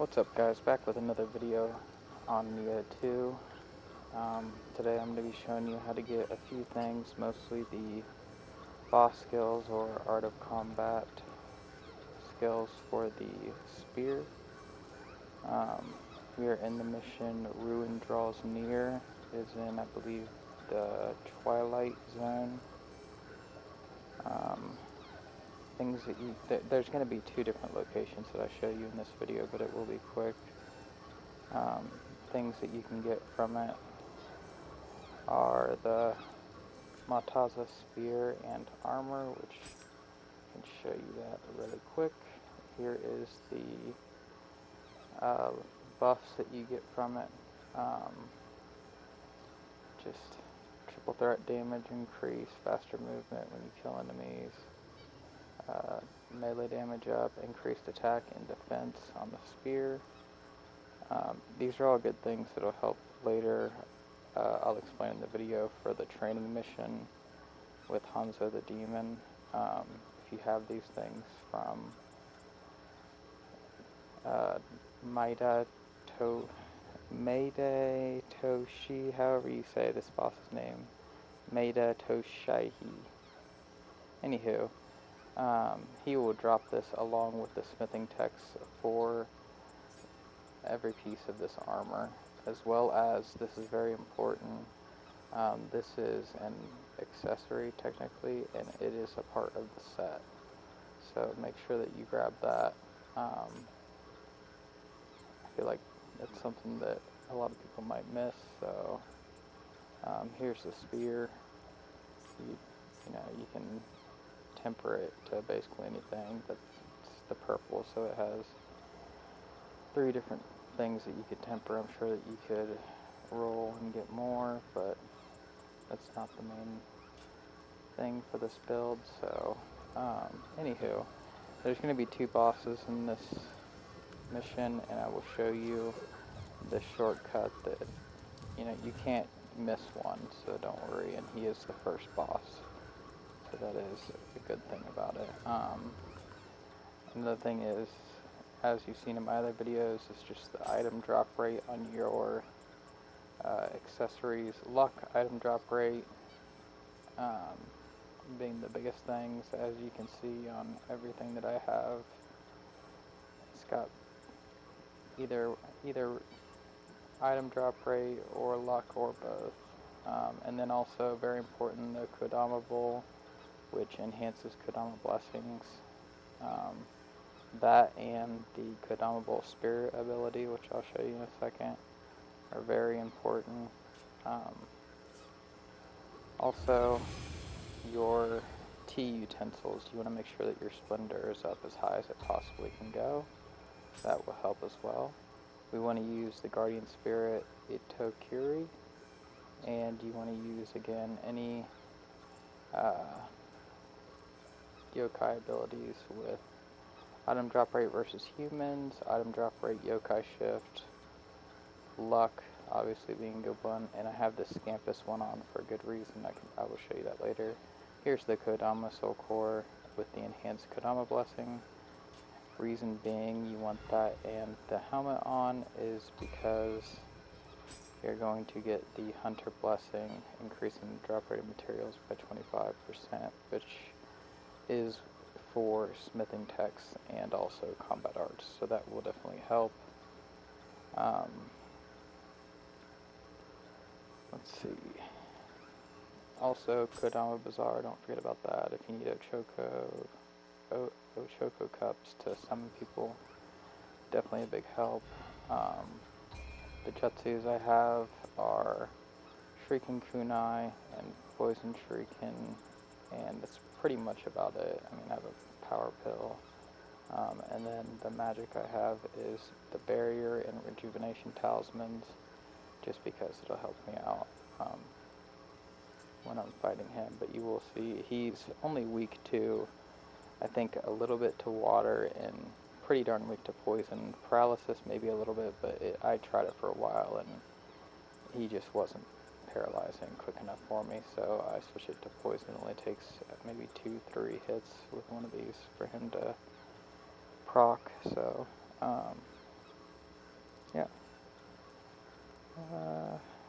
What's up guys, back with another video on Nioh 2. Today I'm going to be showing you how to get a few things, mostly the boss skills or art of combat skills for the spear. We are in the mission Ruin Draws Near. It's in, I believe, the Twilight Zone. Things that there's going to be two different locations that I show you in this video, but it will be quick. Things that you can get from it are the Mataza spear and armor, which I can show you that really quick. Here is the buffs that you get from it. Just triple threat damage increase, faster movement when you kill enemies, melee damage up, increased attack and defense on the spear. These are all good things that will help later. I'll explain in the video for the training mission with Hanzo the Demon. If you have these things from Maeda Toshiie, however you say this boss's name, Maeda Toshiie. Anywho, he will drop this along with the smithing text for every piece of this armor, as well as, this is very important, this is an accessory technically, and it is a part of the set. So make sure that you grab that. I feel like it's something that a lot of people might miss. So here's the spear. You know, you can temper it to basically anything. That's the purple, so it has 3 different things that you could temper. I'm sure that you could roll and get more, but that's not the main thing for this build. So anywho, there's going to be 2 bosses in this mission, and I will show you the shortcut that, you know, you can't miss one, so don't worry. And he is the first boss, so that is a good thing about it. Another thing is, as you've seen in my other videos, it's just the item drop rate on your accessories. Luck item drop rate being the biggest things. As you can see on everything that I have, it's got either item drop rate or luck or both. And then also, very important, the Kodama Bowl, which enhances Kodama blessings. That and the Kodama Bowl Spirit ability, which I'll show you in a second, are very important. Also, your tea utensils, you want to make sure that your splendor is up as high as it possibly can go. That will help as well. We want to use the Guardian Spirit Itokiri, and you want to use, again, any yokai abilities with item drop rate versus humans, item drop rate yokai shift, luck obviously being a good one, and I have the Scampus one on for a good reason. I will show you that later. Here's the Kodama Soul Core with the enhanced Kodama blessing. Reason being you want that and the helmet on is because you're going to get the Hunter blessing, increasing the drop rate of materials by 25%, which is for smithing texts and also combat arts, so that will definitely help. Let's see. Also, Kodama Bazaar, don't forget about that. If you need Ochoko cups to summon people, definitely a big help. The jutsus I have are Shrieking Kunai and Poison Shuriken, and that's pretty much about it. I mean, I have a power pill, and then the magic I have is the barrier and rejuvenation talismans, just because it'll help me out when I'm fighting him. But you will see he's only weak to, I think, a little bit to water and pretty darn weak to poison. Paralysis maybe a little bit, but I tried it for a while and he just wasn't paralyzing quick enough for me, so I switched it to poison. It only takes maybe 2-3 hits with one of these for him to proc. So yeah.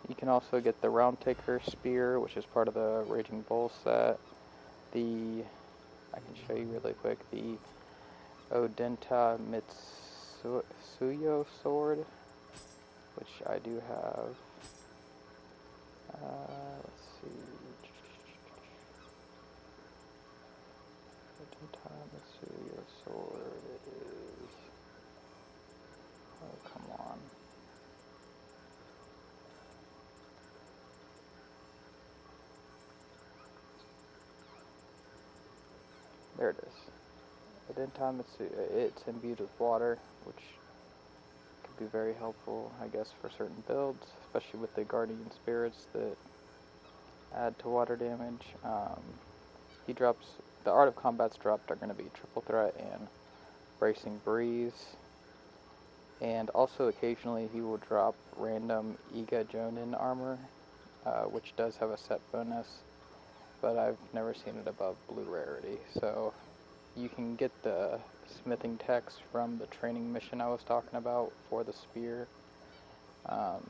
You can also get the Round Taker Spear, which is part of the Raging Bull set. I can show you really quick, the Odenta Mitsuyo sword, which I do have. Let's see. Odenta Mitsuyo sword is... Oh, come on. There it is. Odenta Mitsuyo. It's imbued with water, which could be very helpful, I guess, for certain builds, especially with the Guardian Spirits that add to water damage. He drops... The Art of Combat's dropped are going to be Triple Threat and Bracing Breeze. And also occasionally he will drop random Iga Jonin armor, which does have a set bonus, but I've never seen it above blue rarity. So you can get the smithing text from the training mission I was talking about for the spear, but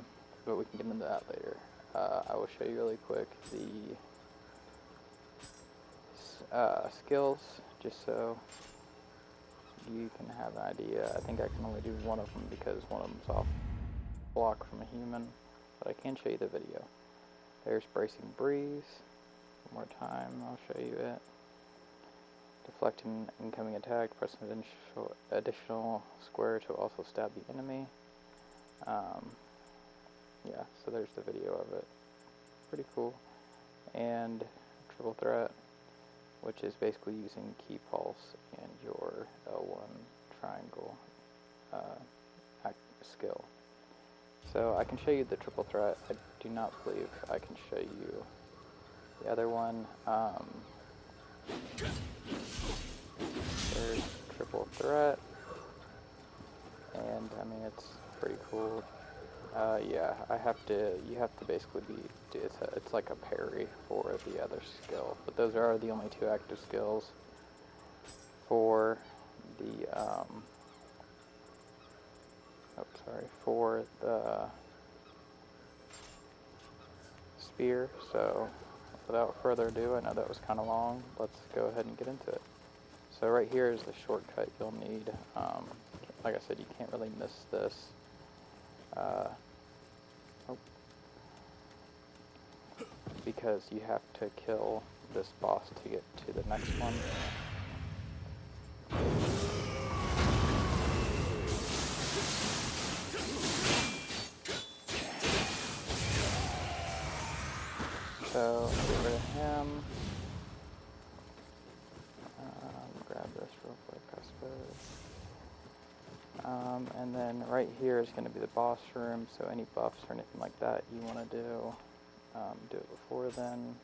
we can get into that later. I will show you really quick the skills, just so you can have an idea. I think I can only do one of them because one of them's off block from a human, but I can show you the video. There's Bracing Breeze. One more time, I'll show you it. Deflecting incoming attack, press an additional square to also stab the enemy. Yeah, so there's the video of it. Pretty cool. And Triple Threat, which is basically using Key Pulse and your L1 triangle skill. So I can show you the Triple Threat. I do not believe I can show you the other one. There's Triple Threat, and I mean, it's pretty cool. Yeah, you have to basically it's like a parry for the other skill, but those are the only two active skills for the, for the spear. So without further ado, I know that was kind of long, let's go ahead and get into it. So right here is the shortcut you'll need. Like I said, you can't really miss this. Because you have to kill this boss to get to the next one. So, get rid of him. Grab this real quick, I suppose. And then right here is going to be the boss room, so any buffs or anything like that you want to do it before then.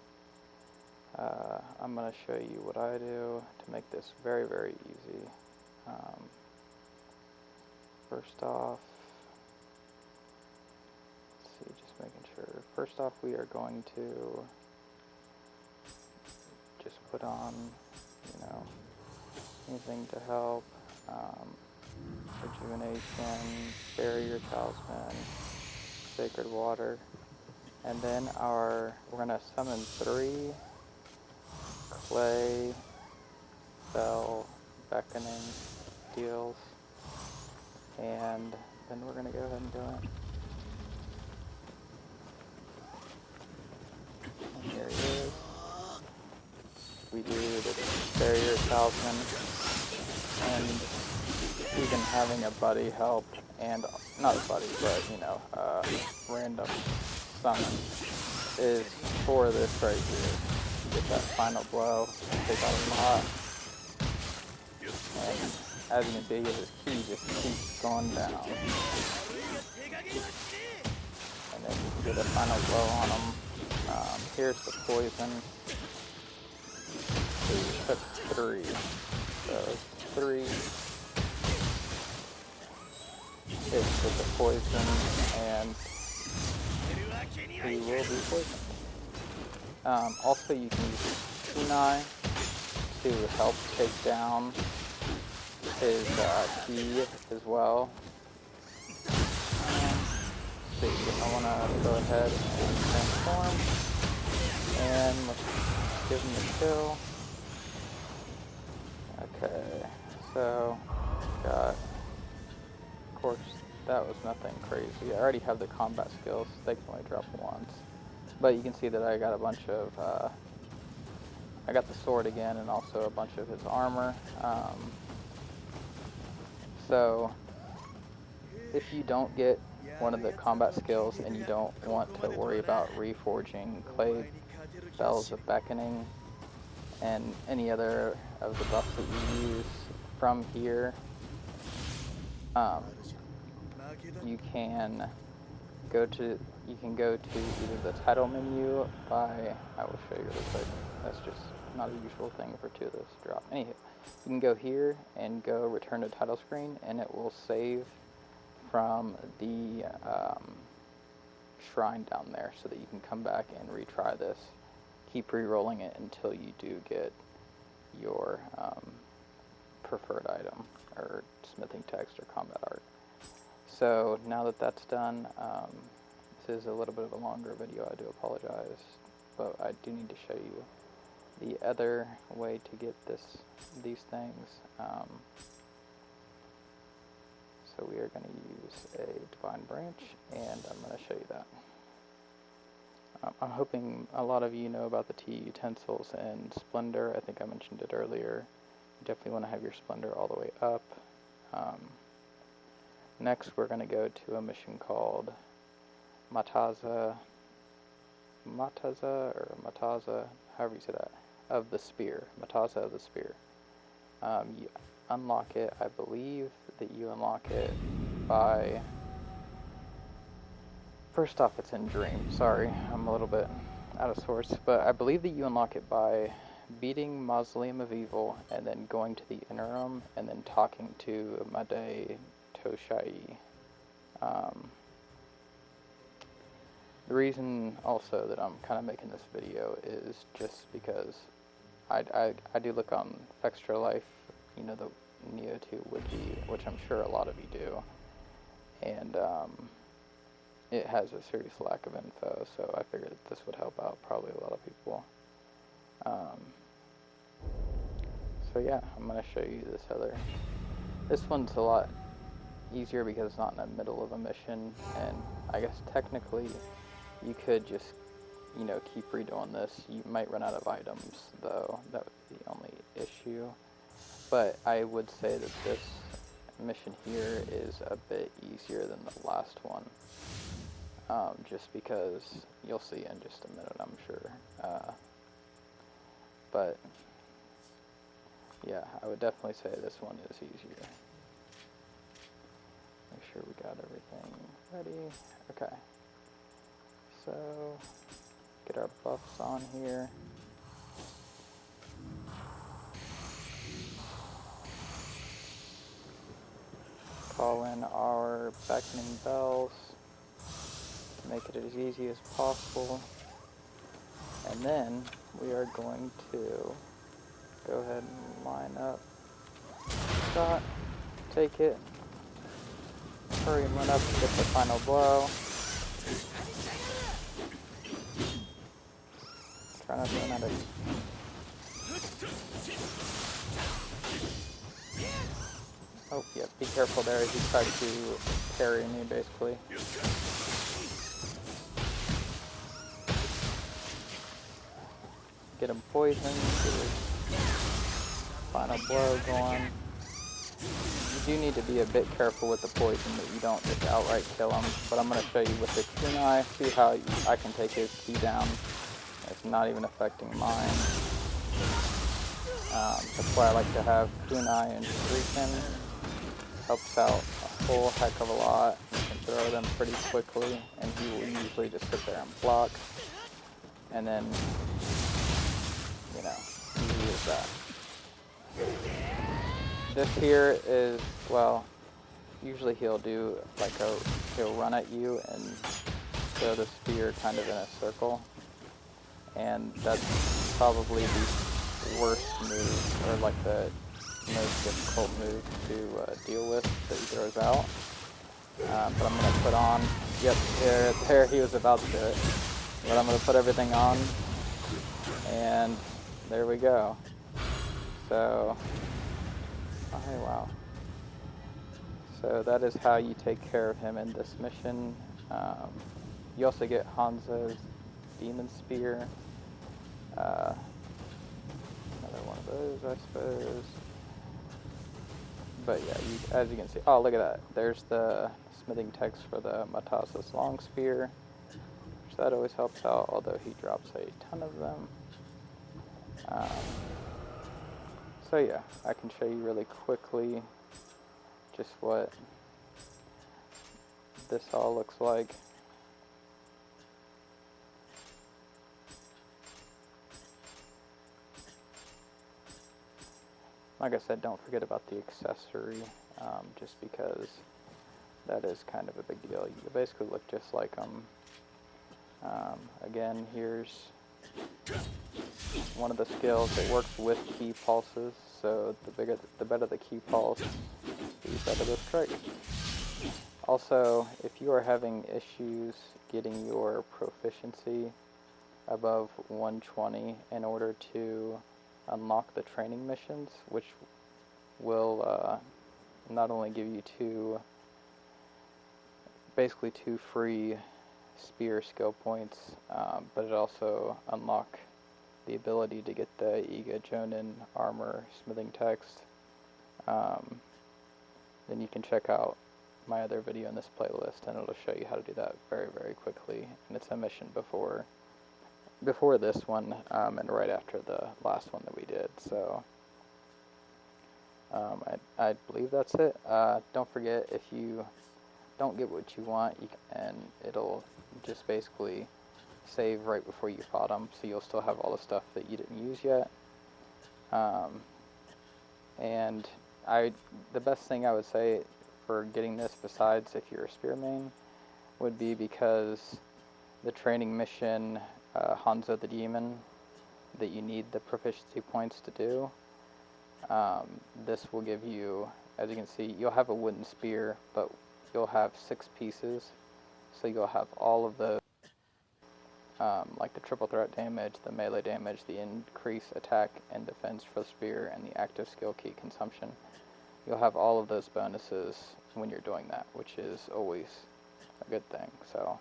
I'm going to show you what I do to make this very, very easy. First off, let's see, just making sure. First off, we are going to just put on, anything to help. Rejuvenation, Barrier Talisman, Sacred Water. And then we're going to summon 3 Clay, Bell, Beckoning deals. And then we're going to go ahead and do it. And here it is. We do the Barrier Talisman, and even having a buddy help, and not a buddy, but random summon is for this right here. Get that final blow, take out a lot, and as you can see, his key just keeps going down. And then you can get a final blow on him. Here's the poison. So you put 3. So 3 hits with the poison, and he will be poisoned. Also, you can use kunai to help take down his key as well. see, I want to go ahead and transform, and let's give him a kill. Okay, so got, of course, that was nothing crazy. I already have the combat skills, they can only drop once. But you can see that I got a bunch of, I got the sword again and also a bunch of his armor. So if you don't get one of the combat skills and you don't want to worry about reforging clay bells of beckoning and any other of the buffs that you use from here, you can go to either the title menu by, I will show you real quick, that's just not a usual thing for two of those to drop. Anywho, you can go here and go return to title screen, and it will save from the shrine down there so that you can come back and retry this. Keep re-rolling it until you do get your preferred item, or smithing text, or combat art. So now that that's done, this is a little bit of a longer video, I do apologize, but I do need to show you the other way to get these things. So we are going to use a divine branch, and I'm going to show you that. I'm hoping a lot of you know about the tea utensils and splendor. I think I mentioned it earlier. You definitely want to have your splendor all the way up. Next, we're going to go to a mission called Mataza, however you say that, of the spear. Mataza of the spear. You unlock it, I believe that you unlock it by, first off, it's in Dream. Sorry, I'm a little bit out of sorts, but I believe that you unlock it by beating Mausoleum of Evil and then going to the interim and then talking to Maeda Toshiie. The reason also that I'm kind of making this video is just because I do look on fextralife, you know, the Nioh 2 wiki, which I'm sure a lot of you do, and it has a serious lack of info, so I figured that this would help out probably a lot of people. So yeah, I'm going to show you this one's a lot easier because it's not in the middle of a mission, and I guess technically you could just, you know, keep redoing this. You might run out of items though, that would be the only issue. But I would say that this mission here is a bit easier than the last one. Just because you'll see in just a minute, I'm sure. But yeah, I would definitely say this one is easier. Make sure we got everything ready. Okay. So, get our buffs on here. Call in our beckoning bells. Make it as easy as possible. And then we are going to go ahead and line up shot, take it, hurry and run up and get the final blow. Try not to run out of... Oh, yeah, be careful there as you try to parry me, basically. Get him poisoned, get his final blow going. You do need to be a bit careful with the poison that you don't just outright kill him, but I'm going to show you with the kunai, see how I can take his key down. It's not even affecting mine. That's why I like to have kunai and shuriken. Helps out a whole heck of a lot. You can throw them pretty quickly, and he will usually just sit there and block. And then, you know, easy as that. This here is, well, usually he'll do like he'll run at you and throw the spear kind of in a circle. And that's probably the worst move, or like the most difficult move to deal with that he throws out. but I'm going to put on, yep, there he was about to do it, but I'm going to put everything on, and there we go. So, oh hey, wow. So that is how you take care of him in this mission. You also get Hanzo's Demon Spear. Another one of those, I suppose. But yeah, as you can see, oh look at that. There's the smithing text for the Mataza's long spear. So that always helps out, although he drops a ton of them. So yeah, I can show you really quickly just what this all looks like. Like I said, don't forget about the accessory, just because that is kind of a big deal. You basically look just like them. Again, here's one of the skills that works with key pulses, so the better the key pulse, the better the strike. Also, if you are having issues getting your proficiency above 120 in order to unlock the training missions, which will not only give you basically two free spear skill points, but it also unlock the ability to get the Iga Jonin armor smithing text. Then you can check out my other video in this playlist, and it'll show you how to do that very, very quickly. And it's a mission before this one, and right after the last one that we did. So I believe that's it. Don't forget, if you don't get what you want, and it'll just basically save right before you fought them, so you'll still have all the stuff that you didn't use yet. And the best thing I would say for getting this, besides if you're a spear main, would be because the training mission, Hanzo the Demon, that you need the proficiency points to do, this will give you, as you can see, you'll have a wooden spear, but you'll have 6 pieces, so you'll have all of those, like the triple threat damage, the melee damage, the increased attack and defense for the spear, and the active skill key consumption. You'll have all of those bonuses when you're doing that, which is always a good thing. So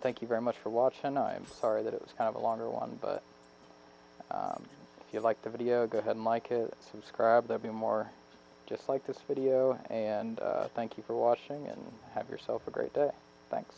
thank you very much for watching. I'm sorry that it was kind of a longer one, but if you liked the video, go ahead and like it, subscribe. There'll be more just like this video, and thank you for watching, and have yourself a great day. Thanks.